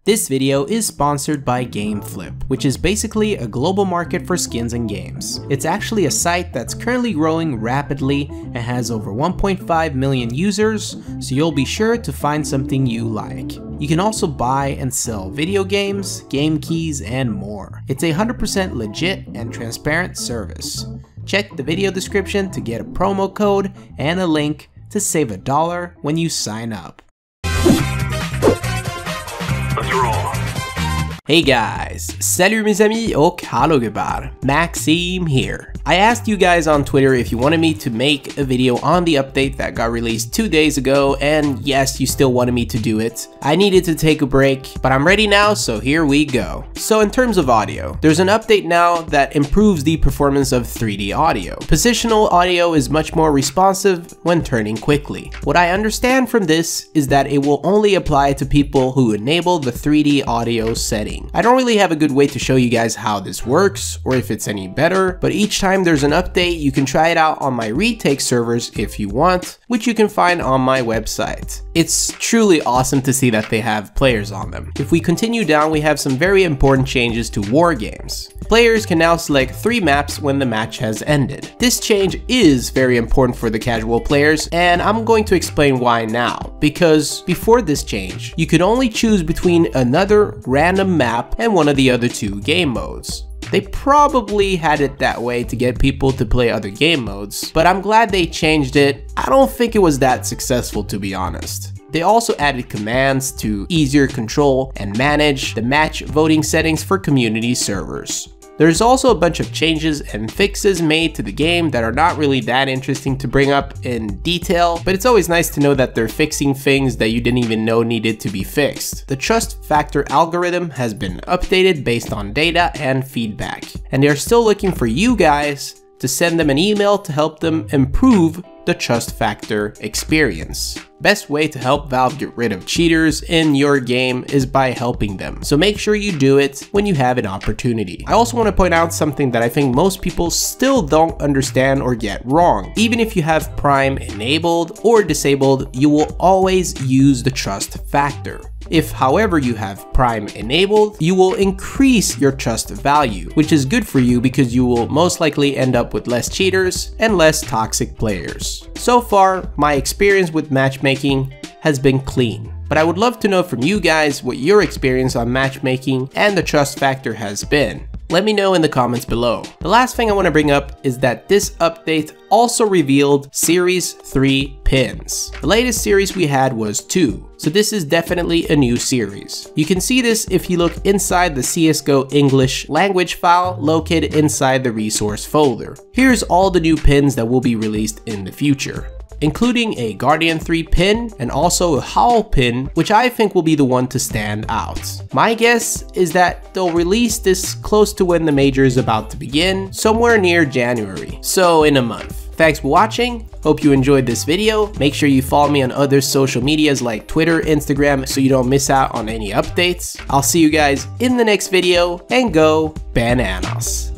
This video is sponsored by GameFlip, which is basically a global market for skins and games. It's actually a site that's currently growing rapidly and has over 1.5 million users, so you'll be sure to find something you like. You can also buy and sell video games, game keys, and more. It's a 100% legit and transparent service. Check the video description to get a promo code and a link to save $1 when you sign up. Hey guys, salut mes amis och hallå gubbar, Maxime here. I asked you guys on Twitter if you wanted me to make a video on the update that got released 2 days ago, and yes, you still wanted me to do it. I needed to take a break, but I'm ready now, so here we go. So in terms of audio, there's an update now that improves the performance of 3D audio. Positional audio is much more responsive when turning quickly. What I understand from this is that it will only apply to people who enable the 3D audio setting. I don't really have a good way to show you guys how this works or if it's any better, but each time there's an update, you can try it out on my retake servers if you want, which you can find on my website. It's truly awesome to see that they have players on them. If we continue down, we have some very important changes to war games. Players can now select 3 maps when the match has ended. This change is very important for the casual players, and I'm going to explain why now. Because before this change, you could only choose between another random map and one of the other 2 game modes. They probably had it that way to get people to play other game modes, but I'm glad they changed it. I don't think it was that successful, to be honest. They also added commands to easier control and manage the match voting settings for community servers. There's also a bunch of changes and fixes made to the game that are not really that interesting to bring up in detail, but it's always nice to know that they're fixing things that you didn't even know needed to be fixed. The trust factor algorithm has been updated based on data and feedback, and they're still looking for you guys to send them an email to help them improve the trust factor experience. Best way to help Valve get rid of cheaters in your game is by helping them, so make sure you do it when you have an opportunity. I also want to point out something that I think most people still don't understand or get wrong. Even if you have Prime enabled or disabled, you will always use the trust factor. If, however, you have Prime enabled, you will increase your trust value, which is good for you because you will most likely end up with less cheaters and less toxic players. So far, my experience with matchmaking has been clean, but I would love to know from you guys what your experience on matchmaking and the trust factor has been. Let me know in the comments below. The last thing I want to bring up is that this update also revealed Series 3 pins. The latest series we had was 2, so this is definitely a new series. You can see this if you look inside the CSGO English language file located inside the resource folder. Here's all the new pins that will be released in the future, including a Guardian 3 pin and also a Howl pin, which I think will be the one to stand out. My guess is that they'll release this close to when the major is about to begin, somewhere near January, so in a month. Thanks for watching, hope you enjoyed this video. Make sure you follow me on other social medias like Twitter, Instagram, so you don't miss out on any updates. I'll see you guys in the next video, and go bananas!